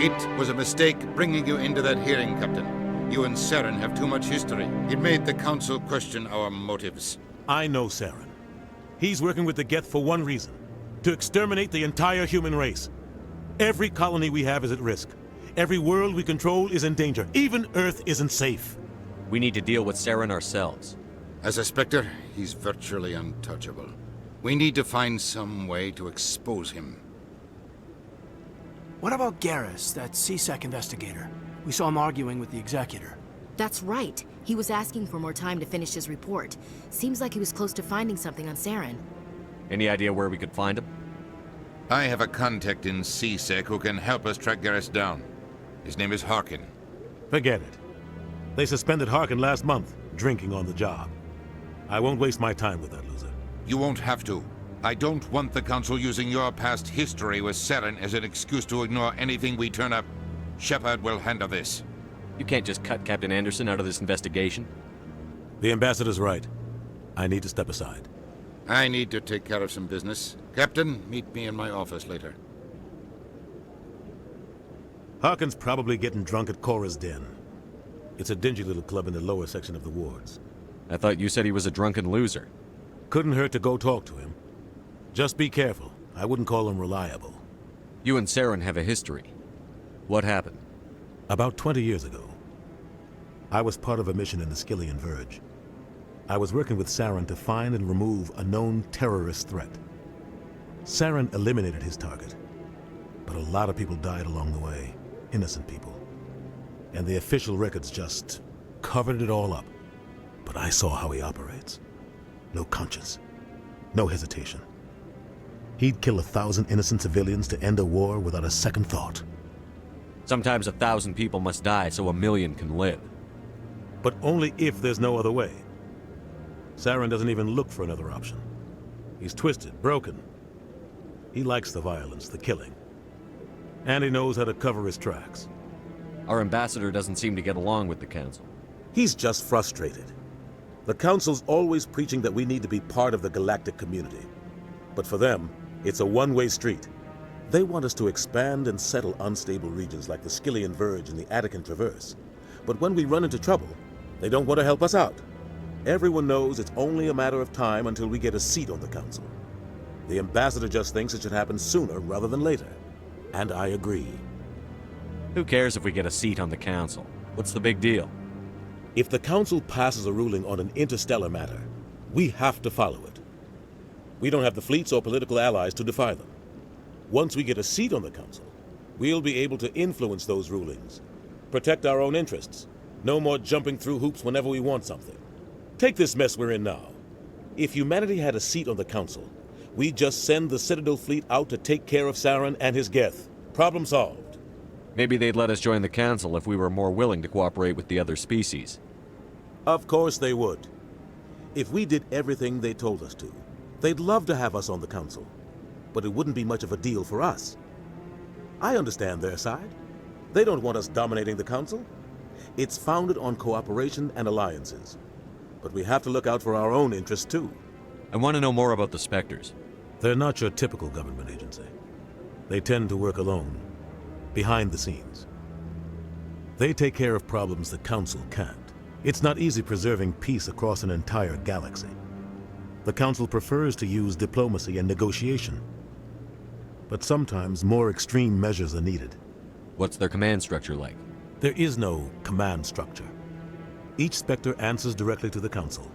It was a mistake bringing you into that hearing, Captain. You and Saren have too much history. It made the Council question our motives. I know Saren. He's working with the Geth for one reason. To exterminate the entire human race. Every colony we have is at risk. Every world we control is in danger. Even Earth isn't safe. We need to deal with Saren ourselves. As a Spectre, he's virtually untouchable. We need to find some way to expose him. What about Garrus, that CSEC investigator? We saw him arguing with the Executor. That's right. He was asking for more time to finish his report. Seems like he was close to finding something on Saren. Any idea where we could find him? I have a contact in CSEC who can help us track Garrus down. His name is Harkin. Forget it. They suspended Harkin last month, drinking on the job. I won't waste my time with that loser. You won't have to. I don't want the Council using your past history with Saren as an excuse to ignore anything we turn up. Shepard will handle this. You can't just cut Captain Anderson out of this investigation. The Ambassador's right. I need to step aside. I need to take care of some business. Captain, meet me in my office later. Harkin's probably getting drunk at Cora's Den. It's a dingy little club in the lower section of the wards. I thought you said he was a drunken loser. Couldn't hurt to go talk to him. Just be careful. I wouldn't call him reliable. You and Saren have a history. What happened? About 20 years ago, I was part of a mission in the Skillian Verge. I was working with Saren to find and remove a known terrorist threat. Saren eliminated his target, but a lot of people died along the way, innocent people. And the official records just covered it all up. But I saw how he operates. No conscience, no hesitation. He'd kill 1,000 innocent civilians to end a war without a second thought. Sometimes 1,000 people must die so 1,000,000 can live. But only if there's no other way. Saren doesn't even look for another option. He's twisted, broken. He likes the violence, the killing. And he knows how to cover his tracks. Our ambassador doesn't seem to get along with the Council. He's just frustrated. The Council's always preaching that we need to be part of the galactic community. But for them, it's a one-way street. They want us to expand and settle unstable regions like the Skillian Verge and the Attican Traverse. But when we run into trouble, they don't want to help us out. Everyone knows it's only a matter of time until we get a seat on the Council. The Ambassador just thinks it should happen sooner rather than later. And I agree. Who cares if we get a seat on the Council? What's the big deal? If the Council passes a ruling on an interstellar matter, we have to follow it. We don't have the fleets or political allies to defy them. Once we get a seat on the Council, we'll be able to influence those rulings, protect our own interests, no more jumping through hoops whenever we want something. Take this mess we're in now. If humanity had a seat on the Council, we'd just send the Citadel fleet out to take care of Saren and his Geth. Problem solved. Maybe they'd let us join the Council if we were more willing to cooperate with the other species. Of course they would. If we did everything they told us to, they'd love to have us on the Council. But it wouldn't be much of a deal for us. I understand their side. They don't want us dominating the Council. It's founded on cooperation and alliances. But we have to look out for our own interests too. I want to know more about the Spectres. They're not your typical government agency. They tend to work alone, behind the scenes. They take care of problems the Council can't. It's not easy preserving peace across an entire galaxy. The Council prefers to use diplomacy and negotiation. But sometimes more extreme measures are needed. What's their command structure like? There is no command structure. Each Spectre answers directly to the Council.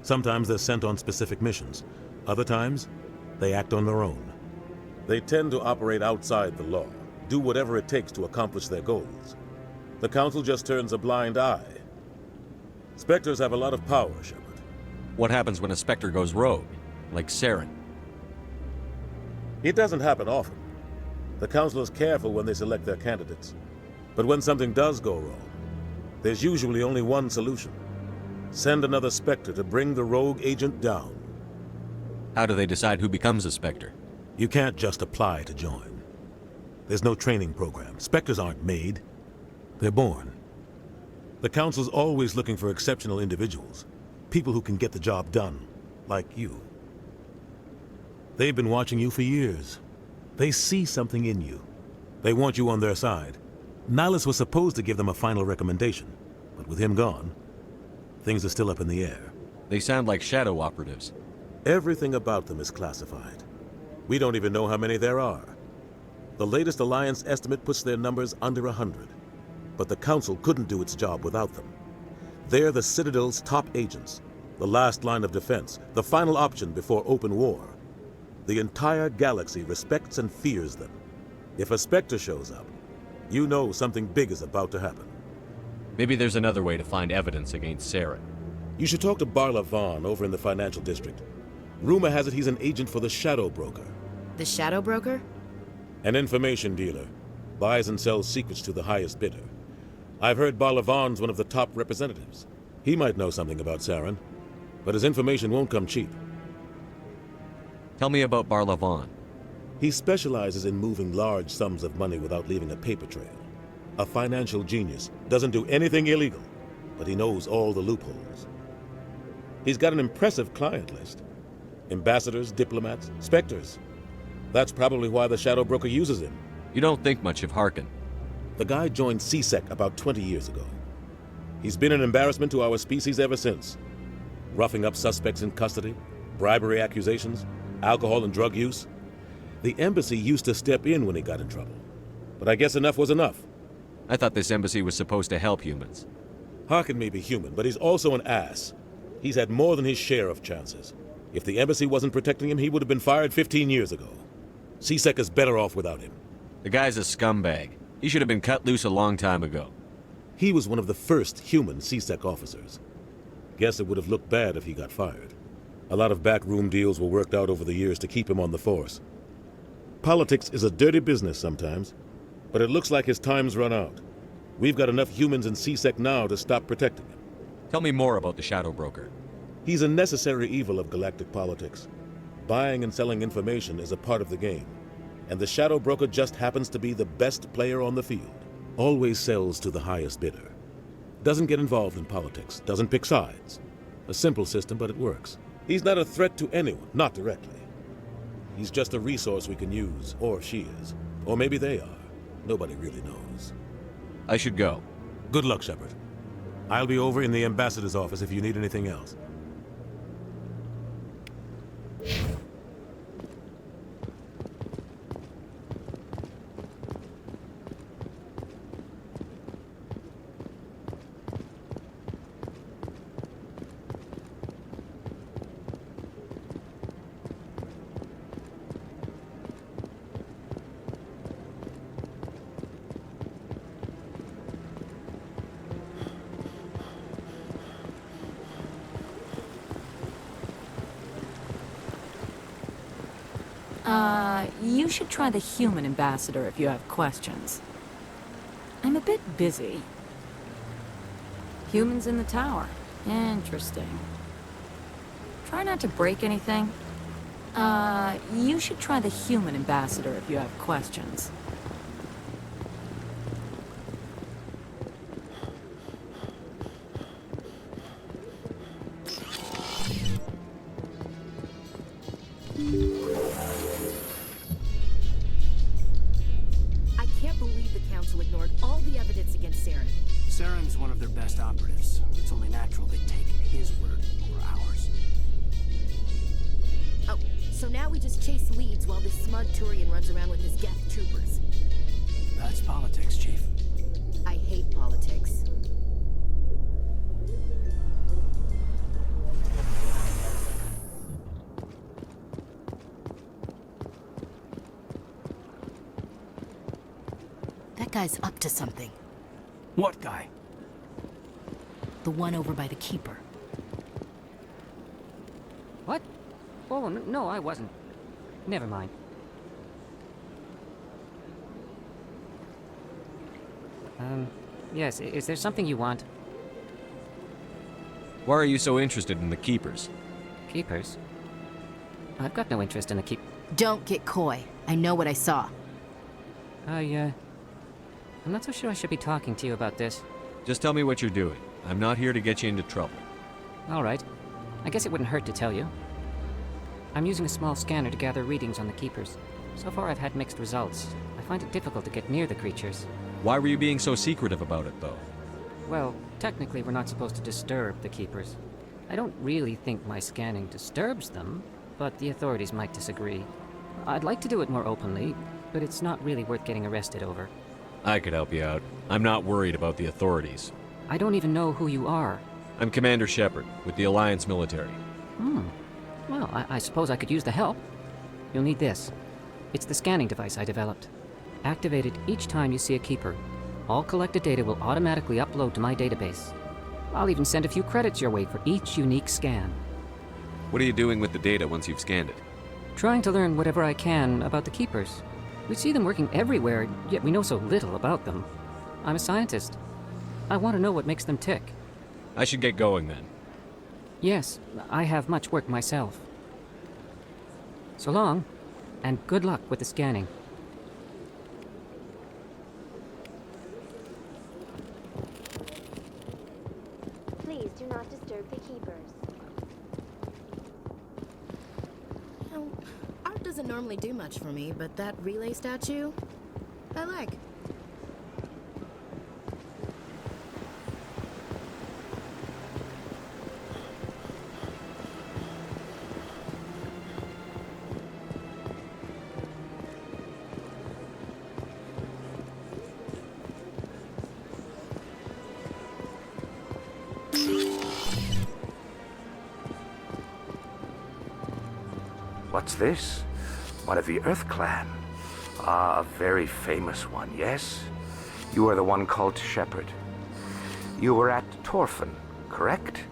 Sometimes they're sent on specific missions. Other times, they act on their own. They tend to operate outside the law, do whatever it takes to accomplish their goals. The Council just turns a blind eye. Spectres have a lot of power, Shepard. What happens when a Spectre goes rogue, like Saren? It doesn't happen often. The Council is careful when they select their candidates. But when something does go wrong, there's usually only one solution. Send another Spectre to bring the rogue agent down. How do they decide who becomes a Spectre? You can't just apply to join. There's no training program. Spectres aren't made. They're born. The Council's always looking for exceptional individuals. People who can get the job done, like you. They've been watching you for years. They see something in you. They want you on their side. Nihilus was supposed to give them a final recommendation, but with him gone, things are still up in the air. They sound like shadow operatives. Everything about them is classified. We don't even know how many there are. The latest Alliance estimate puts their numbers under 100. But the Council couldn't do its job without them. They're the Citadel's top agents, the last line of defense, the final option before open war. The entire galaxy respects and fears them. If a Spectre shows up, you know something big is about to happen. Maybe there's another way to find evidence against Saren. You should talk to Barla Vaughn over in the financial district. Rumor has it he's an agent for the Shadow Broker. The Shadow Broker? An information dealer. Buys and sells secrets to the highest bidder. I've heard Barla Vaughn's one of the top representatives. He might know something about Saren, but his information won't come cheap. Tell me about Barla Vaughn. He specializes in moving large sums of money without leaving a paper trail. A financial genius, doesn't do anything illegal, but he knows all the loopholes. He's got an impressive client list. Ambassadors, diplomats, Spectres. That's probably why the Shadow Broker uses him. You don't think much of Harkin. The guy joined CSEC about 20 years ago. He's been an embarrassment to our species ever since. Roughing up suspects in custody, bribery accusations, alcohol and drug use. The embassy used to step in when he got in trouble. But I guess enough was enough. I thought this embassy was supposed to help humans. Harkin may be human, but he's also an ass. He's had more than his share of chances. If the embassy wasn't protecting him, he would have been fired 15 years ago. CSEC is better off without him. The guy's a scumbag. He should have been cut loose a long time ago. He was one of the first human CSEC officers. Guess it would have looked bad if he got fired. A lot of backroom deals were worked out over the years to keep him on the force. Politics is a dirty business sometimes, but it looks like his time's run out. We've got enough humans in CSEC now to stop protecting him. Tell me more about the Shadow Broker. He's a necessary evil of galactic politics. Buying and selling information is a part of the game, and the Shadow Broker just happens to be the best player on the field. Always sells to the highest bidder. Doesn't get involved in politics, doesn't pick sides. A simple system, but it works. He's not a threat to anyone, not directly. He's just a resource we can use, or she is. Or maybe they are. Nobody really knows. I should go. Good luck, Shepard. I'll be over in the ambassador's office if you need anything else. You should try the human ambassador if you have questions. I'm a bit busy. Humans in the tower. Interesting. Try not to break anything. You should try the human ambassador if you have questions. I can't believe the Council ignored all the evidence against Saren. Saren's one of their best operatives. It's only natural they'd take his word over ours. Oh, so now we just chase leads while this smug turian runs around with his Geth troopers. That's politics, Chief. I hate politics. That guy's up to something. What guy? The one over by the Keeper. What? Oh, no, I wasn't. Never mind. Yes, is there something you want? Why are you so interested in the Keepers? Keepers? I've got no interest in the keep... Don't get coy. I know what I saw. I'm not so sure I should be talking to you about this. Just tell me what you're doing. I'm not here to get you into trouble. All right. I guess it wouldn't hurt to tell you. I'm using a small scanner to gather readings on the Keepers. So far I've had mixed results. I find it difficult to get near the creatures. Why were you being so secretive about it, though? Well, technically we're not supposed to disturb the Keepers. I don't really think my scanning disturbs them, but the authorities might disagree. I'd like to do it more openly, but it's not really worth getting arrested over. I could help you out. I'm not worried about the authorities. I don't even know who you are. I'm Commander Shepard, with the Alliance military. Well, I suppose I could use the help. You'll need this. It's the scanning device I developed. Activate it each time you see a Keeper. All collected data will automatically upload to my database. I'll even send a few credits your way for each unique scan. What are you doing with the data once you've scanned it? Trying to learn whatever I can about the Keepers. We see them working everywhere, yet we know so little about them. I'm a scientist. I want to know what makes them tick. I should get going then. Yes, I have much work myself. So long, and good luck with the scanning. Please do not disturb the Keepers. Art doesn't normally do much for me, but that relay statue, I like. What's this? One of the Earth Clan. Ah, a very famous one, yes? You are the one called Shepard. You were at Torfan, correct?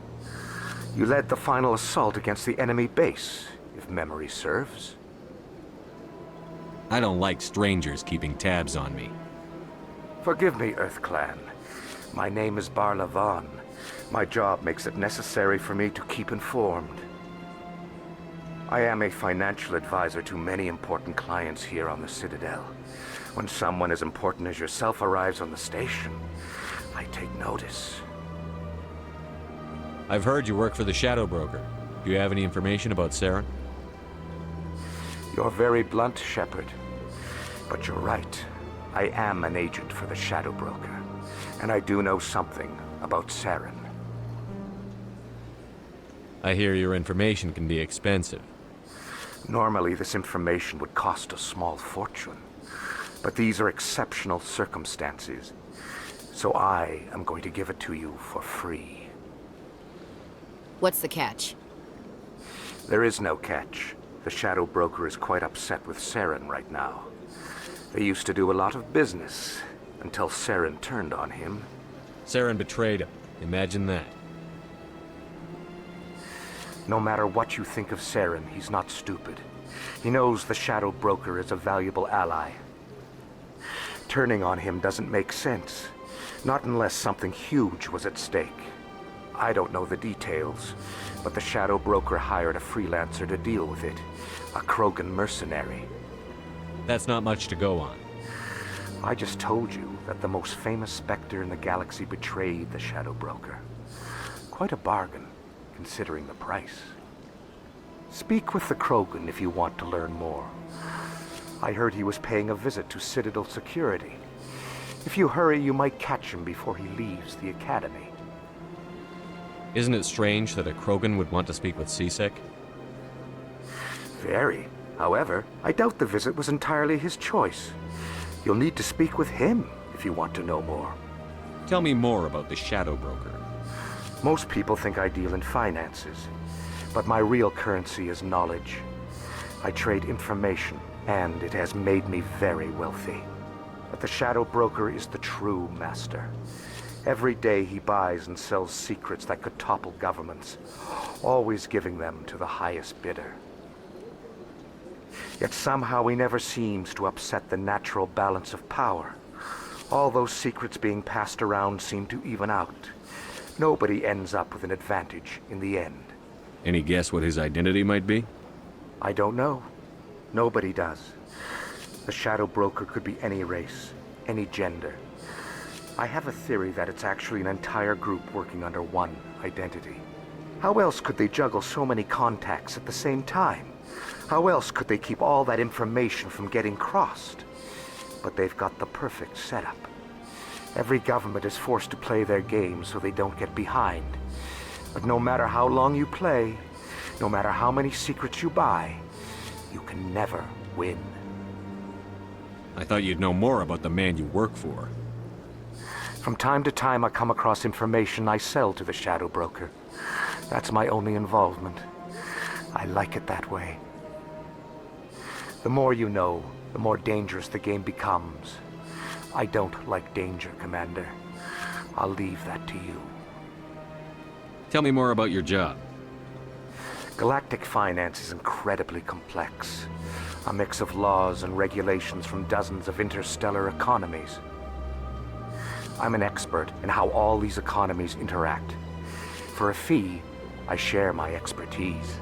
You led the final assault against the enemy base, if memory serves. I don't like strangers keeping tabs on me. Forgive me, Earth Clan. My name is Barla Vaughn. My job makes it necessary for me to keep informed. I am a financial advisor to many important clients here on the Citadel. When someone as important as yourself arrives on the station, I take notice. I've heard you work for the Shadow Broker. Do you have any information about Saren? You're very blunt, Shepard. But you're right. I am an agent for the Shadow Broker, and I do know something about Saren. I hear your information can be expensive. Normally, this information would cost a small fortune. But these are exceptional circumstances, so I am going to give it to you for free. What's the catch? There is no catch. The Shadow Broker is quite upset with Saren right now. They used to do a lot of business, until Saren turned on him. Saren betrayed him. Imagine that. No matter what you think of Saren, he's not stupid. He knows the Shadow Broker is a valuable ally. Turning on him doesn't make sense. Not unless something huge was at stake. I don't know the details, but the Shadow Broker hired a freelancer to deal with it. A krogan mercenary. That's not much to go on. I just told you that the most famous Spectre in the galaxy betrayed the Shadow Broker. Quite a bargain, considering the price. Speak with the krogan if you want to learn more. I heard he was paying a visit to Citadel security. If you hurry, you might catch him before he leaves the academy. Isn't it strange that a krogan would want to speak with C-Sec? Very. However, I doubt the visit was entirely his choice. You'll need to speak with him if you want to know more. Tell me more about the Shadow Broker. Most people think I deal in finances, but my real currency is knowledge. I trade information, and it has made me very wealthy. But the Shadow Broker is the true master. Every day he buys and sells secrets that could topple governments, always giving them to the highest bidder. Yet somehow he never seems to upset the natural balance of power. All those secrets being passed around seem to even out. Nobody ends up with an advantage in the end. Any guess what his identity might be? I don't know. Nobody does. The Shadow Broker could be any race, any gender. I have a theory that it's actually an entire group working under one identity. How else could they juggle so many contacts at the same time? How else could they keep all that information from getting crossed? but they've got the perfect setup. Every government is forced to play their game so they don't get behind. But no matter how long you play, no matter how many secrets you buy, you can never win. I thought you'd know more about the man you work for. From time to time, I come across information I sell to the Shadow Broker. That's my only involvement. I like it that way. The more you know, the more dangerous the game becomes. I don't like danger, Commander. I'll leave that to you. Tell me more about your job. Galactic finance is incredibly complex. A mix of laws and regulations from dozens of interstellar economies. I'm an expert in how all these economies interact. For a fee, I share my expertise.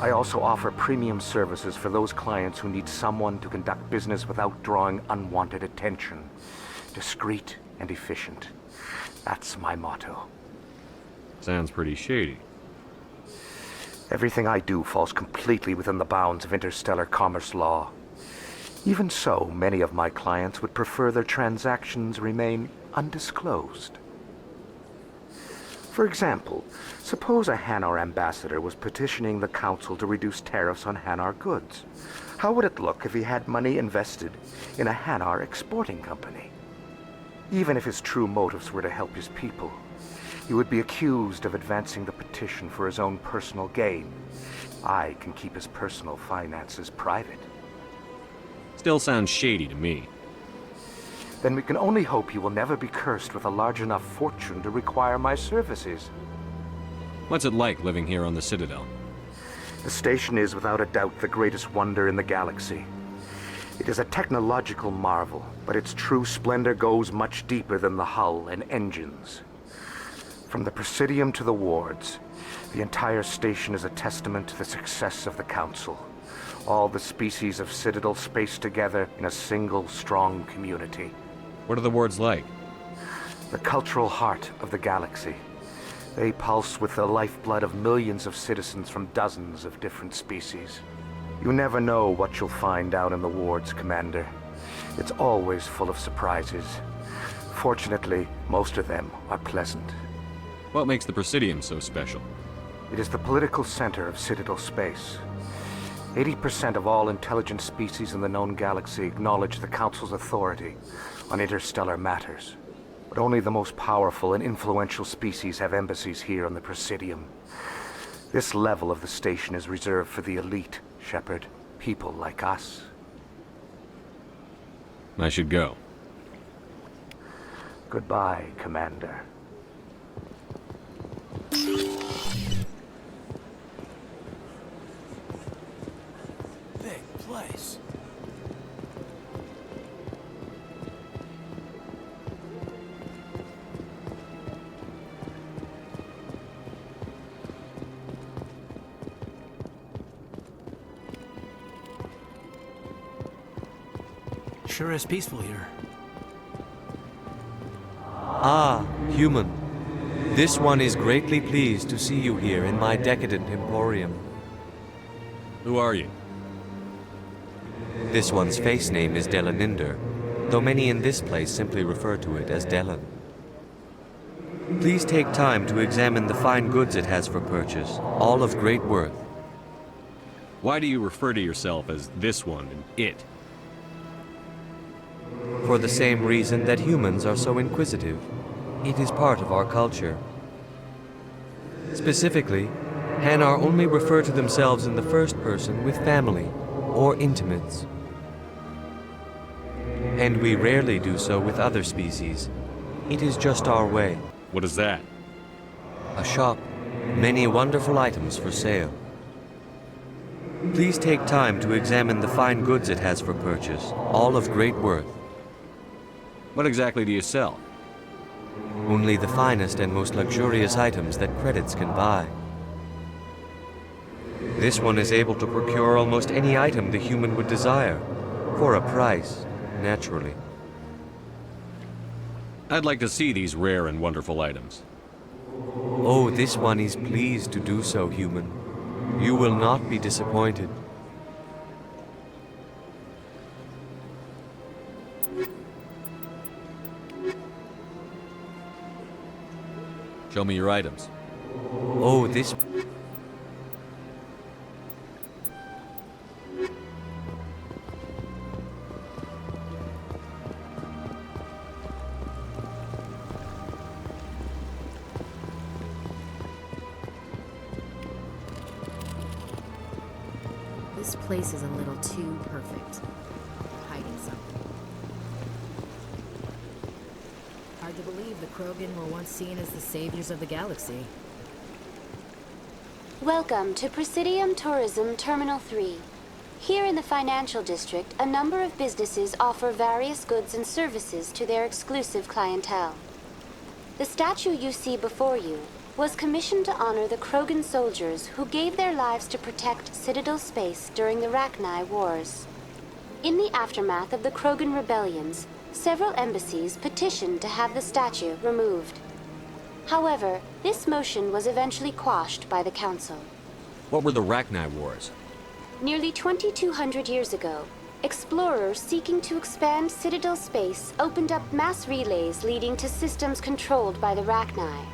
I also offer premium services for those clients who need someone to conduct business without drawing unwanted attention. Discreet and efficient. That's my motto. Sounds pretty shady. Everything I do falls completely within the bounds of interstellar commerce law. Even so, many of my clients would prefer their transactions remain undisclosed. For example, suppose a Hanar ambassador was petitioning the Council to reduce tariffs on Hanar goods. How would it look if he had money invested in a Hanar exporting company? Even if his true motives were to help his people, he would be accused of advancing the petition for his own personal gain. I can keep his personal finances private. Still sounds shady to me. Then we can only hope he will never be cursed with a large enough fortune to require my services. What's it like living here on the Citadel? The station is without a doubt the greatest wonder in the galaxy. It is a technological marvel, but its true splendor goes much deeper than the hull and engines. From the Presidium to the wards, the entire station is a testament to the success of the Council. All the species of Citadel spaced together in a single, strong community. What are the wards like? The cultural heart of the galaxy. They pulse with the lifeblood of millions of citizens from dozens of different species. You never know what you'll find out in the wards, Commander. It's always full of surprises. Fortunately, most of them are pleasant. What makes the Presidium so special? It is the political center of Citadel space. 80% of all intelligent species in the known galaxy acknowledge the Council's authority on interstellar matters. But only the most powerful and influential species have embassies here on the Presidium. This level of the station is reserved for the elite, Shepard. People like us. I should go. Goodbye, Commander. Big place. Sure is peaceful here. Ah, human. This one is greatly pleased to see you here in my decadent emporium. Who are you? This one's face name is Delaninder, though many in this place simply refer to it as Delan. Please take time to examine the fine goods it has for purchase, all of great worth. Why do you refer to yourself as this one and it? For the same reason that humans are so inquisitive. It is part of our culture. Specifically, Hanar only refer to themselves in the first person with family or intimates. And we rarely do so with other species. It is just our way. What is that? A shop, many wonderful items for sale. Please take time to examine the fine goods it has for purchase, all of great worth. What exactly do you sell? Only the finest and most luxurious items that credits can buy. This one is able to procure almost any item the human would desire, for a price, naturally. I'd like to see these rare and wonderful items. Oh, this one is pleased to do so, human. You will not be disappointed. Show me your items. Oh, this... This place is a little too perfect. Hiding something. Hard to believe the Krogan were once seen as the saviors of the galaxy. Welcome to Presidium Tourism Terminal 3. Here in the financial district, a number of businesses offer various goods and services to their exclusive clientele. The statue you see before you was commissioned to honor the Krogan soldiers who gave their lives to protect Citadel space during the Rachni Wars. In the aftermath of the Krogan rebellions, several embassies petitioned to have the statue removed. However, this motion was eventually quashed by the Council. What were the Rachni Wars? Nearly 2,200 years ago, explorers seeking to expand Citadel space opened up mass relays leading to systems controlled by the Rachni.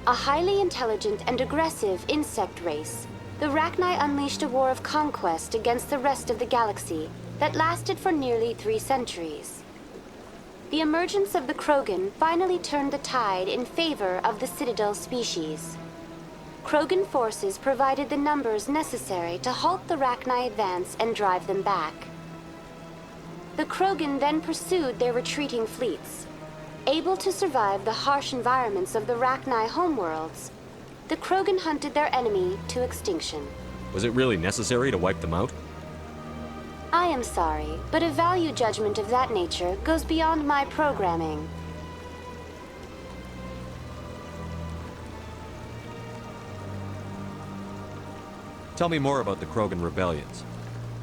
A highly intelligent and aggressive insect race, the Rachni unleashed a war of conquest against the rest of the galaxy that lasted for nearly 3 centuries. The emergence of the Krogan finally turned the tide in favor of the Citadel species. Krogan forces provided the numbers necessary to halt the Rachni advance and drive them back. The Krogan then pursued their retreating fleets. Able to survive the harsh environments of the Rachni homeworlds, the Krogan hunted their enemy to extinction. Was it really necessary to wipe them out? I am sorry, but a value judgment of that nature goes beyond my programming. Tell me more about the Krogan rebellions.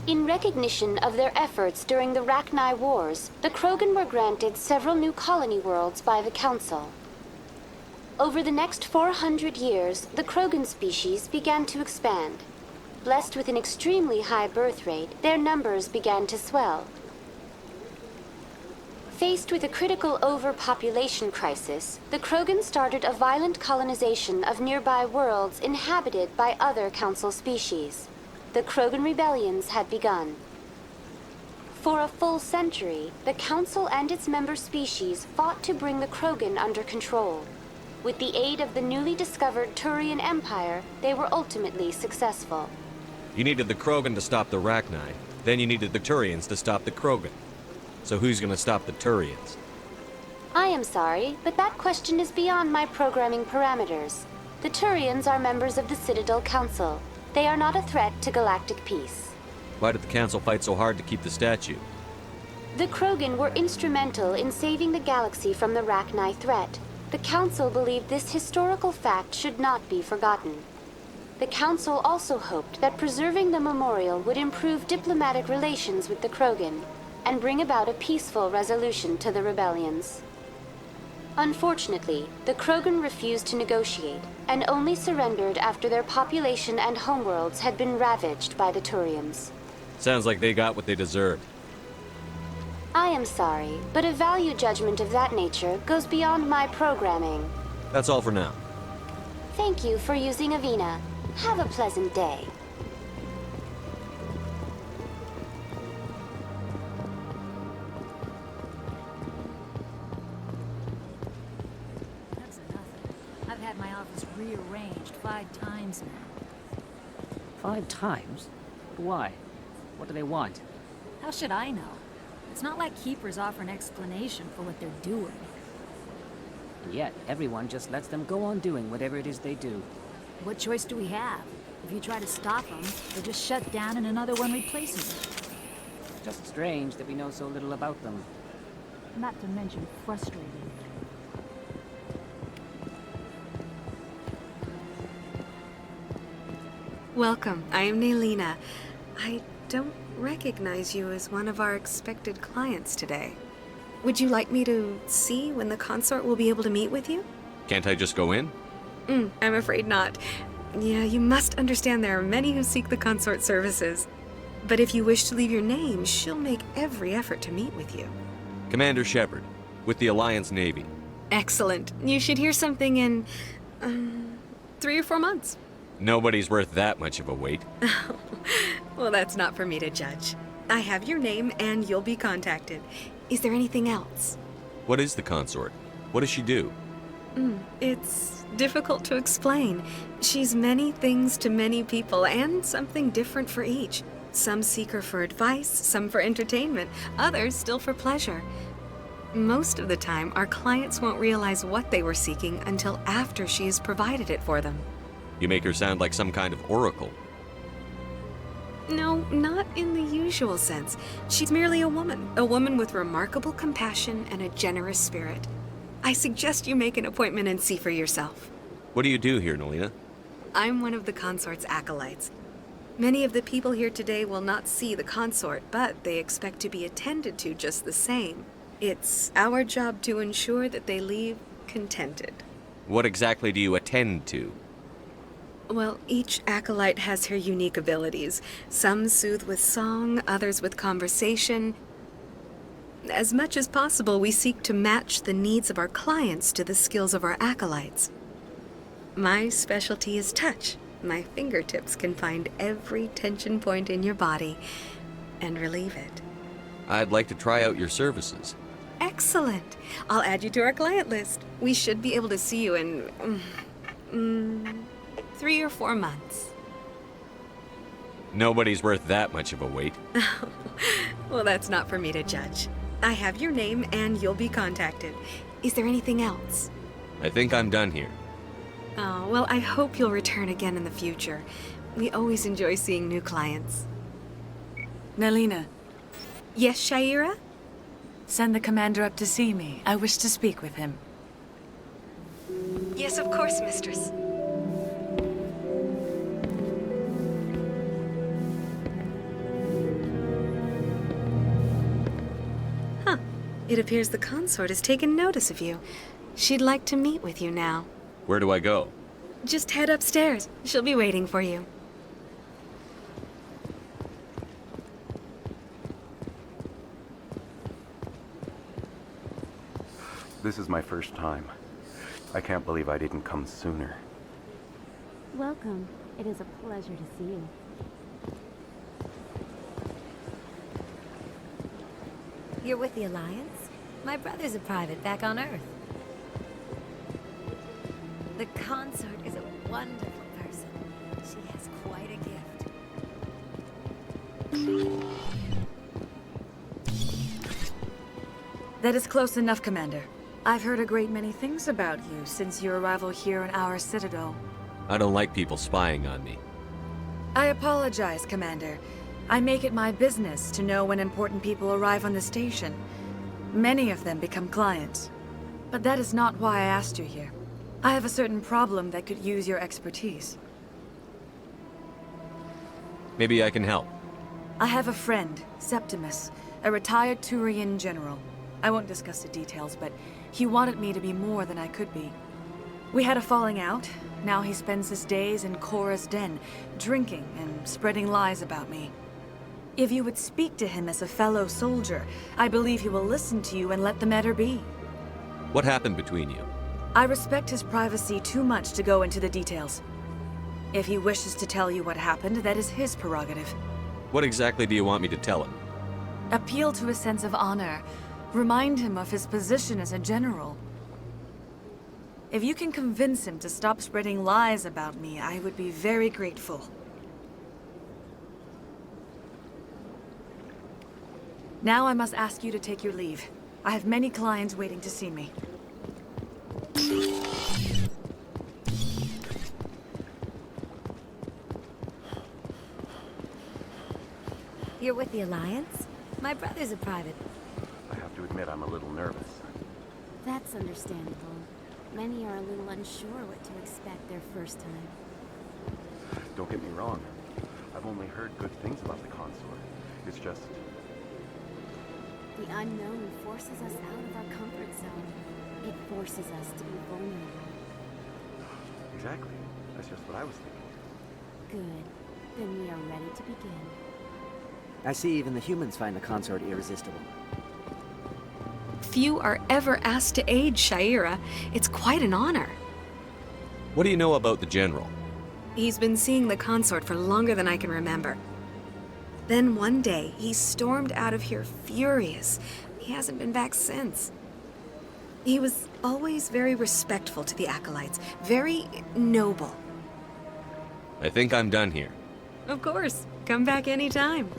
In recognition of their efforts during the Rachni Wars, the Krogan were granted several new colony worlds by the Council. Over the next 400 years, the Krogan species began to expand. Blessed with an extremely high birth rate, their numbers began to swell. Faced with a critical overpopulation crisis, the Krogan started a violent colonization of nearby worlds inhabited by other Council species. The Krogan rebellions had begun. For a full century, the Council and its member species fought to bring the Krogan under control. With the aid of the newly discovered Turian Empire, they were ultimately successful. You needed the Krogan to stop the Rachni, then you needed the Turians to stop the Krogan. So who's gonna stop the Turians? I am sorry, but that question is beyond my programming parameters. The Turians are members of the Citadel Council. They are not a threat to galactic peace. Why did the Council fight so hard to keep the statue? The Krogan were instrumental in saving the galaxy from the Rachni threat. The Council believed this historical fact should not be forgotten. The Council also hoped that preserving the memorial would improve diplomatic relations with the Krogan and bring about a peaceful resolution to the rebellions. Unfortunately, the Krogan refused to negotiate and only surrendered after their population and homeworlds had been ravaged by the Turians. Sounds like they got what they deserved. I am sorry, but a value judgment of that nature goes beyond my programming. That's all for now. Thank you for using Avina. Have a pleasant day. That's nothing. I've had my office rearranged 5 times now. 5 times? Why? What do they want? How should I know? It's not like Keepers offer an explanation for what they're doing. And yet, everyone just lets them go on doing whatever it is they do. What choice do we have? If you try to stop them, they'll just shut down and another one replaces them. Just strange that we know so little about them. Not to mention frustrating. Welcome, I am Naylina. I don't recognize you as one of our expected clients today. Would you like me to see when the consort will be able to meet with you? Can't I just go in? I'm afraid not. Yeah, you must understand there are many who seek the consort services. But if you wish to leave your name, she'll make every effort to meet with you. Commander Shepard, with the Alliance Navy. Excellent. You should hear something in, 3 or 4 months. Nobody's worth that much of a wait. Well, that's not for me to judge. I have your name and you'll be contacted. Is there anything else? What is the consort? What does she do? It's difficult to explain. She's many things to many people and something different for each. Some seek her for advice, some for entertainment, others still for pleasure. Most of the time, our clients won't realize what they were seeking until after she has provided it for them. You make her sound like some kind of oracle. No, not in the usual sense. She's merely a woman with remarkable compassion and a generous spirit. I suggest you make an appointment and see for yourself. What do you do here, Nelina? I'm one of the consort's acolytes. Many of the people here today will not see the consort, but they expect to be attended to just the same. It's our job to ensure that they leave contented. What exactly do you attend to? Well, each acolyte has her unique abilities. Some soothe with song, others with conversation. As much as possible, we seek to match the needs of our clients to the skills of our acolytes. My specialty is touch. My fingertips can find every tension point in your body and relieve it. I'd like to try out your services. Excellent. I'll add you to our client list. We should be able to see you in 3 or 4 months. Nobody's worth that much of a wait. Well, that's not for me to judge. I have your name and you'll be contacted. Is there anything else? I think I'm done here. Oh, well, I hope you'll return again in the future. We always enjoy seeing new clients. Nelina, Yes, Shaira? send the commander up to see me. I wish to speak with him. Yes, of course, mistress. Huh. It appears the consort has taken notice of you. She'd like to meet with you now. Where do I go? Just head upstairs. She'll be waiting for you. This is my first time. I can't believe I didn't come sooner. Welcome. It is a pleasure to see you. You're with the Alliance? My brother's a private back on Earth. The consort is a wonderful person. She has quite a gift. That is close enough, Commander. I've heard a great many things about you since your arrival here in our citadel. I don't like people spying on me. I apologize, Commander. I make it my business to know when important people arrive on the station. Many of them become clients. But that is not why I asked you here. I have a certain problem that could use your expertise. Maybe I can help. I have a friend, Septimus, a retired Turian general. I won't discuss the details, but he wanted me to be more than I could be. We had a falling out. Now he spends his days in Korra's den, drinking and spreading lies about me. If you would speak to him as a fellow soldier, I believe he will listen to you and let the matter be. What happened between you? I respect his privacy too much to go into the details. If he wishes to tell you what happened, that is his prerogative. What exactly do you want me to tell him? Appeal to his sense of honor. Remind him of his position as a general. If you can convince him to stop spreading lies about me, I would be very grateful. Now I must ask you to take your leave. I have many clients waiting to see me. You're with the Alliance? My brother's a private. I have to admit I'm a little nervous. That's understandable. Many are a little unsure what to expect their first time. Don't get me wrong. I've only heard good things about the consort. It's just... The unknown forces us out of our comfort zone. It forces us to be vulnerable. Exactly. That's just what I was thinking. Good. Then we are ready to begin. I see even the humans find the consort irresistible. Few are ever asked to aid Sha'ira. It's quite an honor. What do you know about the General? He's been seeing the consort for longer than I can remember. Then one day, he stormed out of here furious. He hasn't been back since. He was always very respectful to the acolytes, very noble. I think I'm done here. Of course. Come back anytime.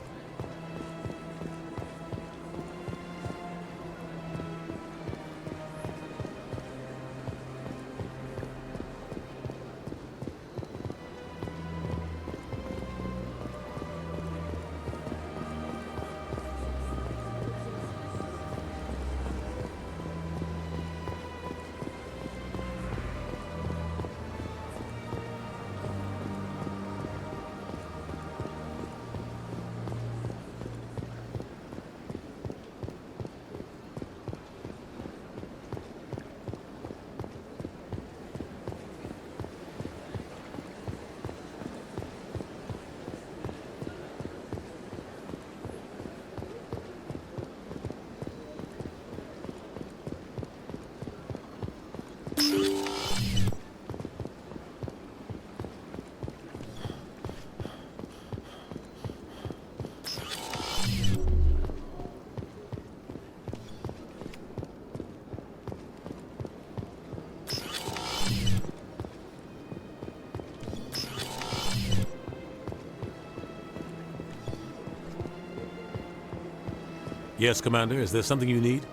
Yes, Commander. Is there something you need?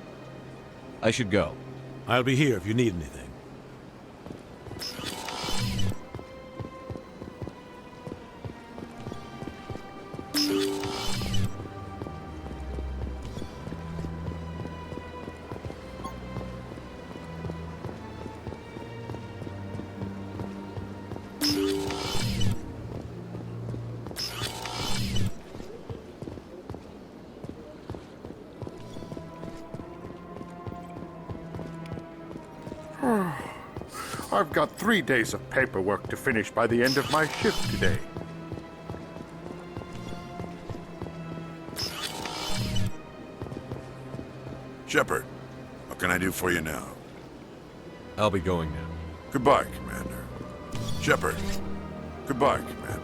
I should go. I'll be here if you need anything. I've got 3 days of paperwork to finish by the end of my shift today. Shepard, what can I do for you now? I'll be going now. Goodbye, Commander. Shepard, goodbye, Commander.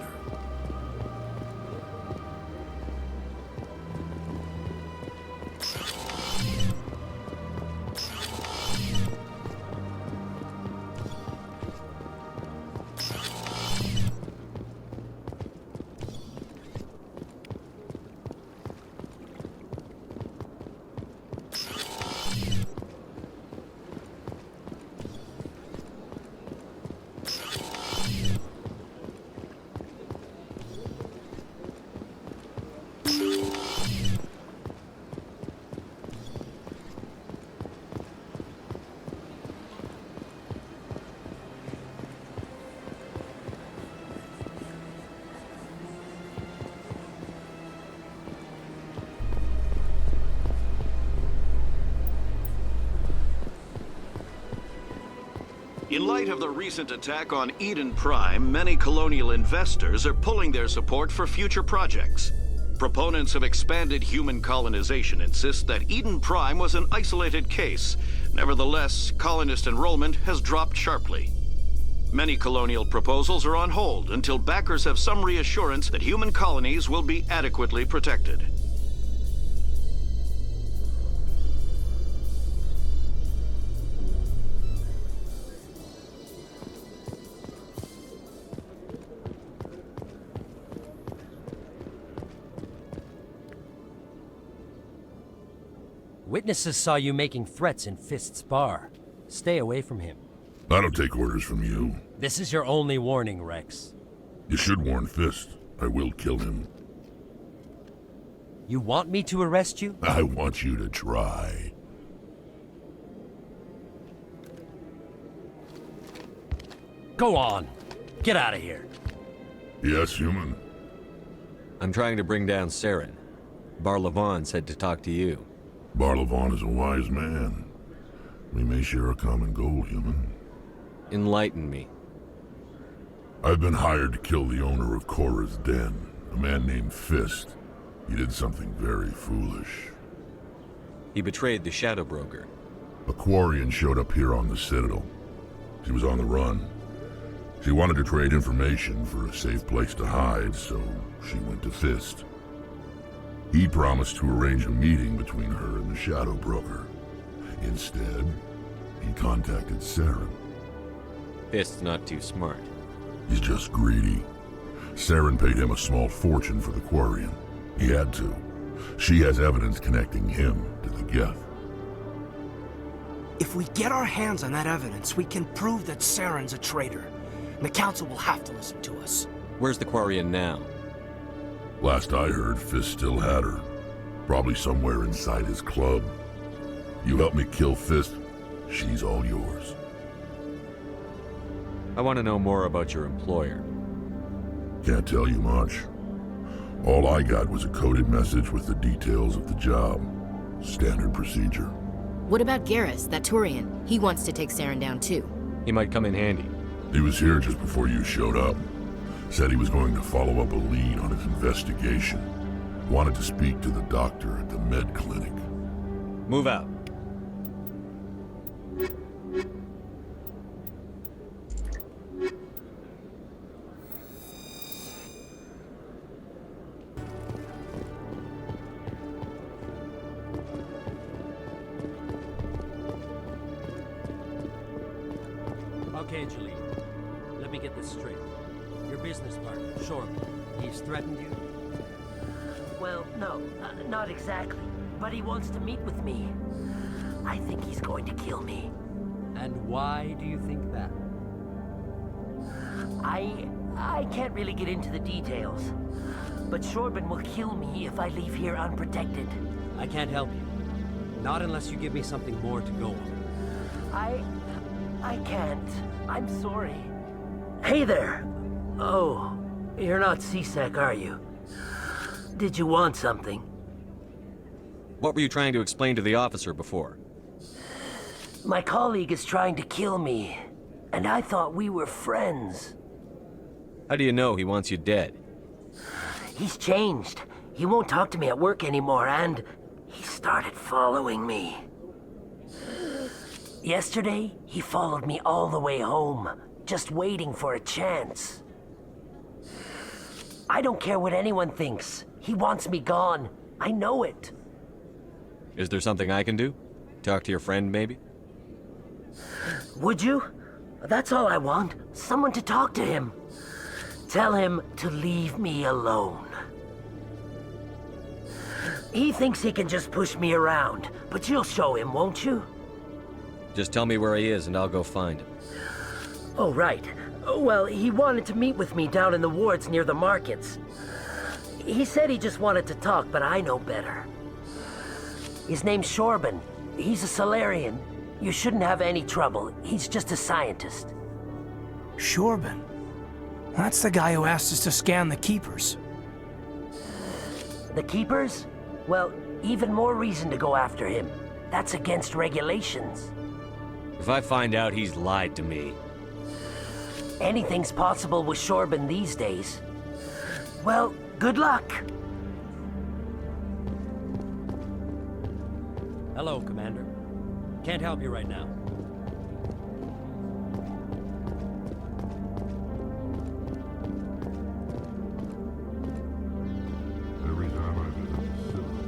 In light of the recent attack on Eden Prime, many colonial investors are pulling their support for future projects. Proponents of expanded human colonization insist that Eden Prime was an isolated case. Nevertheless, colonist enrollment has dropped sharply. Many colonial proposals are on hold until backers have some reassurance that human colonies will be adequately protected. Witnesses saw you making threats in Fist's bar. Stay away from him. I don't take orders from you. This is your only warning, Wrex. You should warn Fist. I will kill him. You want me to arrest you? I want you to try. Go on. Get out of here. Yes, human. I'm trying to bring down Saren. Barla said to talk to you. Barla is a wise man. We may share a common goal, human. Enlighten me. I've been hired to kill the owner of Korra's Den, a man named Fist. He did something very foolish. He betrayed the Shadow Broker. A Quarian showed up here on the Citadel. She was on the run. She wanted to trade information for a safe place to hide, so she went to Fist. He promised to arrange a meeting between her and the Shadow Broker. Instead, he contacted Saren. Fist's not too smart. He's just greedy. Saren paid him a small fortune for the Quarian. He had to. She has evidence connecting him to the Geth. If we get our hands on that evidence, we can prove that Saren's a traitor. And the Council will have to listen to us. Where's the Quarian now? Last I heard, Fist still had her. Probably somewhere inside his club. You help me kill Fist, she's all yours. I want to know more about your employer. Can't tell you much. All I got was a coded message with the details of the job. Standard procedure. What about Garrus, that Turian? He wants to take Saren down too. He might come in handy. He was here just before you showed up. Said he was going to follow up a lead on his investigation. Wanted to speak to the doctor at the med clinic. Move out. Okay, Jaleel. Let me get this straight. Your business partner, Shorman, he's threatened you? Well, no, not exactly. But he wants to meet with me. I think he's going to kill me. And why do you think that? I can't really get into the details. But Shorban will kill me if I leave here unprotected. I can't help you. Not unless you give me something more to go on. I can't. I'm sorry. Hey there. Oh, you're not C-Sec, are you? Did you want something? What were you trying to explain to the officer before? My colleague is trying to kill me, and I thought we were friends. How do you know he wants you dead? He's changed. He won't talk to me at work anymore, and he started following me. Yesterday, he followed me all the way home, just waiting for a chance. I don't care what anyone thinks. He wants me gone. I know it. Is there something I can do? Talk to your friend, maybe? Would you? That's all I want. Someone to talk to him. Tell him to leave me alone. He thinks he can just push me around, but you'll show him, won't you? Just tell me where he is and I'll go find him. Oh, right. Well, he wanted to meet with me down in the wards near the markets. He said he just wanted to talk, but I know better. His name's Shorban. He's a Solarian. You shouldn't have any trouble. He's just a scientist. Shorban? That's the guy who asked us to scan the Keepers. The Keepers? Well, even more reason to go after him. That's against regulations. If I find out he's lied to me... Anything's possible with Shorban these days. Well, good luck. Hello, Commander. Can't help you right now. Every time I visit the Citadel,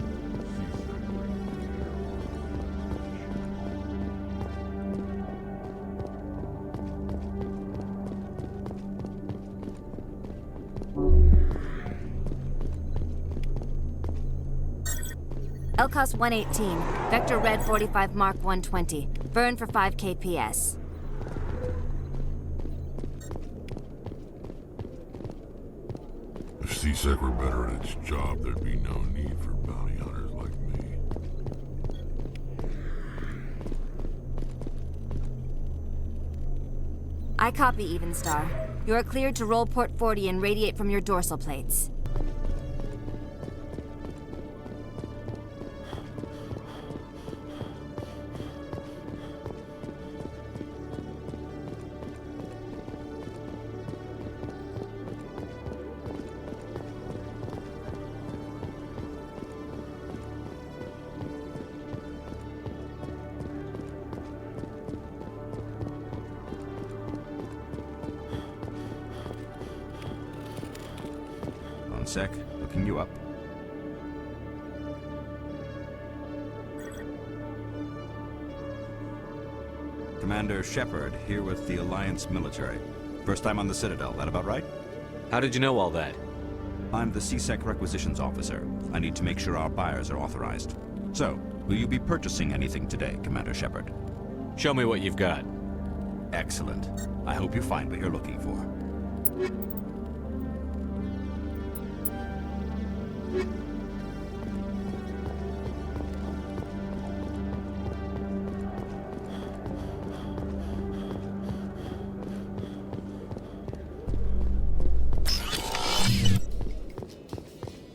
LCOS 118, Vector Red 45 Mark 120. Burn for 5 kps. If C-Sec were better at its job, there'd be no need for bounty hunters like me. I copy, Evenstar. You are cleared to roll port 40 and radiate from your dorsal plates. sec. Looking you up. Commander Shepard, here with the Alliance military. First time on the Citadel, that about right? How did you know all that? I'm the CSEC requisitions officer. I need to make sure our buyers are authorized. So, will you be purchasing anything today, Commander Shepard? Show me what you've got. Excellent. I hope you find what you're looking for.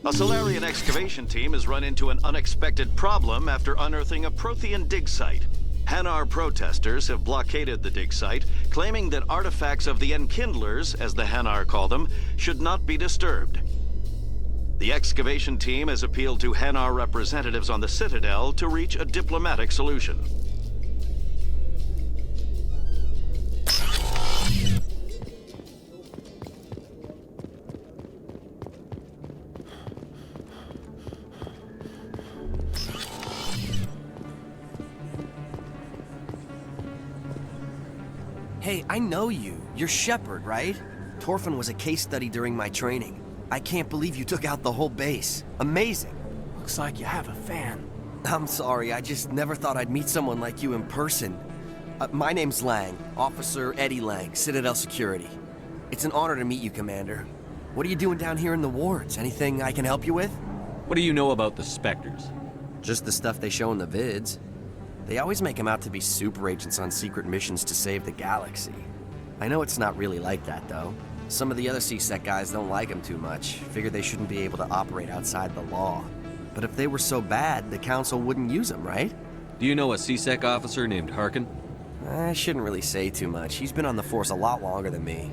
A Solarian excavation team has run into an unexpected problem after unearthing a Prothean dig site. Hanar protesters have blockaded the dig site, claiming that artifacts of the Enkindlers, as the Hanar call them, should not be disturbed. The excavation team has appealed to Hanar representatives on the Citadel to reach a diplomatic solution. Hey, I know you. You're Shepard, right? Torfin was a case study during my training. I can't believe you took out the whole base. Amazing. Looks like you have a fan. I'm sorry, I just never thought I'd meet someone like you in person. My name's Lang, Officer Eddie Lang, Citadel Security. It's an honor to meet you, Commander. What are you doing down here in the wards? Anything I can help you with? What do you know about the Spectres? Just the stuff they show in the vids. They always make them out to be super agents on secret missions to save the galaxy. I know it's not really like that, though. Some of the other CSEC guys don't like them too much, figure they shouldn't be able to operate outside the law. But if they were so bad, the Council wouldn't use them, right? Do you know a CSEC officer named Harkin? I shouldn't really say too much. He's been on the force a lot longer than me.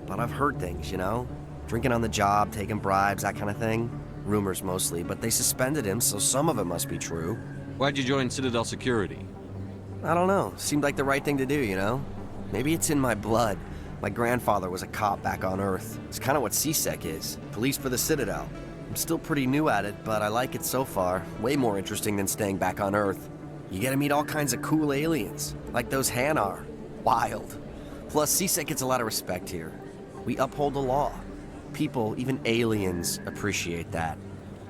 But I've heard things, you know? Drinking on the job, taking bribes, that kind of thing. Rumors mostly, but they suspended him, so some of it must be true. Why'd you join Citadel Security? I don't know. Seemed like the right thing to do, you know? Maybe it's in my blood. My grandfather was a cop back on Earth. It's kind of what CSEC is. Police for the Citadel. I'm still pretty new at it, but I like it so far. Way more interesting than staying back on Earth. You get to meet all kinds of cool aliens, like those Hanar. Wild. Plus, CSEC gets a lot of respect here. We uphold the law. People, even aliens, appreciate that.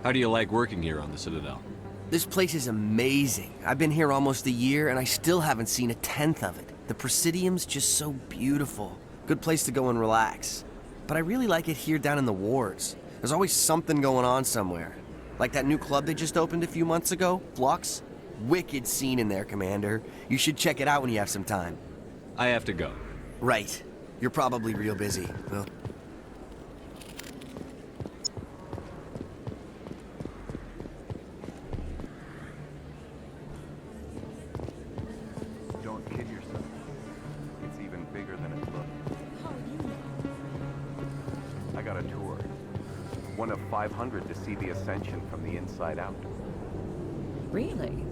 How do you like working here on the Citadel? This place is amazing. I've been here almost a year, and I still haven't seen a tenth of it. The Presidium's just so beautiful. Good place to go and relax. But I really like it here down in the wards. There's always something going on somewhere. Like that new club they just opened a few months ago, Flux. Wicked scene in there, Commander. You should check it out when you have some time. I have to go. Right. You're probably real busy. Well, got a tour. One of 500 to see the Ascension from the inside out. Really?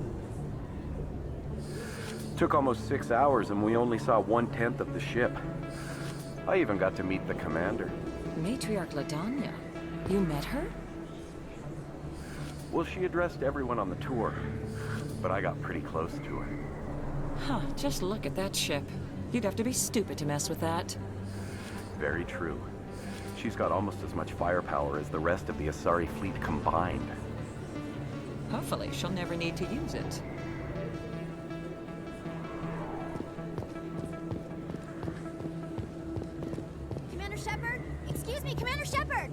Took almost 6 hours and we only saw 1/10 of the ship. I even got to meet the commander. Matriarch Ladanya. You met her? Well, she addressed everyone on the tour, but I got pretty close to her. Huh, just look at that ship. You'd have to be stupid to mess with that. Very true. She's got almost as much firepower as the rest of the Asari fleet combined. Hopefully, she'll never need to use it. Commander Shepard? Excuse me, Commander Shepard!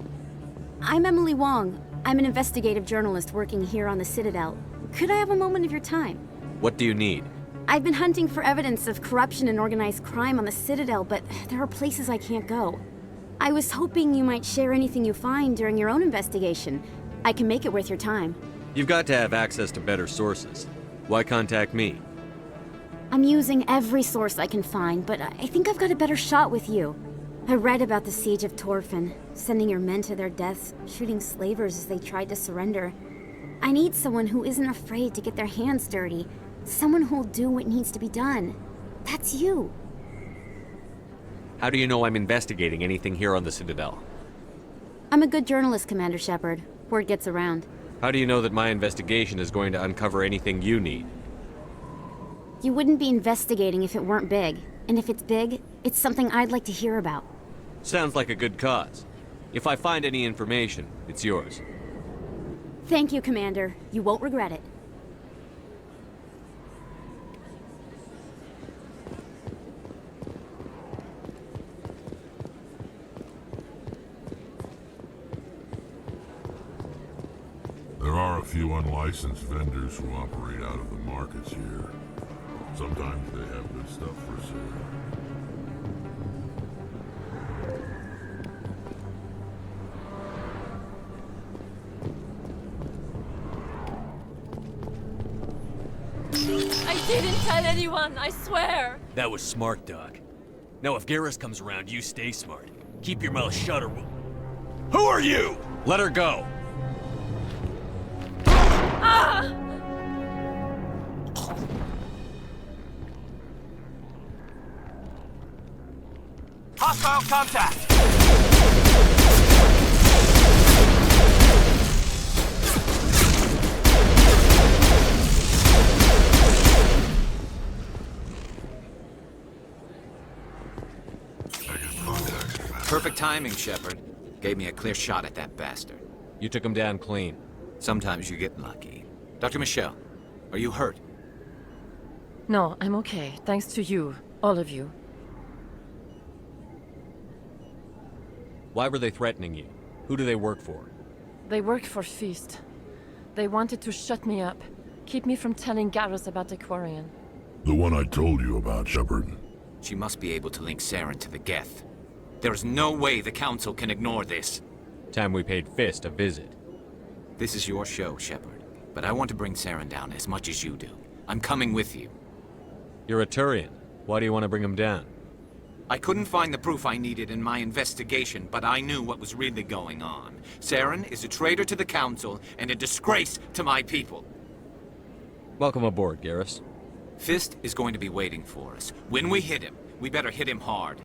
I'm Emily Wong. I'm an investigative journalist working here on the Citadel. Could I have a moment of your time? What do you need? I've been hunting for evidence of corruption and organized crime on the Citadel, but there are places I can't go. I was hoping you might share anything you find during your own investigation. I can make it worth your time. You've got to have access to better sources. Why contact me? I'm using every source I can find, but I think I've got a better shot with you. I read about the siege of Torfin, sending your men to their deaths, shooting slavers as they tried to surrender. I need someone who isn't afraid to get their hands dirty. Someone who'll do what needs to be done. That's you. How do you know I'm investigating anything here on the Citadel? I'm a good journalist, Commander Shepard. Word gets around. How do you know that my investigation is going to uncover anything you need? You wouldn't be investigating if it weren't big. And if it's big, it's something I'd like to hear about. Sounds like a good cause. If I find any information, it's yours. Thank you, Commander. You won't regret it. There are a few unlicensed vendors who operate out of the markets here. Sometimes they have good stuff for sale. I didn't tell anyone, I swear! That was smart, Doc. Now if Garrus comes around, you stay smart. Keep your mouth shut or we'll... Who are you? Let her go! Ah! Hostile contact! Perfect timing, Shepard. Gave me a clear shot at that bastard. You took him down clean. Sometimes you get lucky. Dr. Michelle, are you hurt? No, I'm okay. Thanks to you. All of you. Why were they threatening you? Who do they work for? They work for Feast. They wanted to shut me up. Keep me from telling Garrus about the Quarian. The one I told you about, Shepard. She must be able to link Saren to the Geth. There is no way the Council can ignore this. Time we paid Fist a visit. This is your show, Shepard. But I want to bring Saren down as much as you do. I'm coming with you. You're a Turian. Why do you want to bring him down? I couldn't find the proof I needed in my investigation, but I knew what was really going on. Saren is a traitor to the Council and a disgrace to my people. Welcome aboard, Garrus. Fist is going to be waiting for us. When we hit him, we better hit him hard.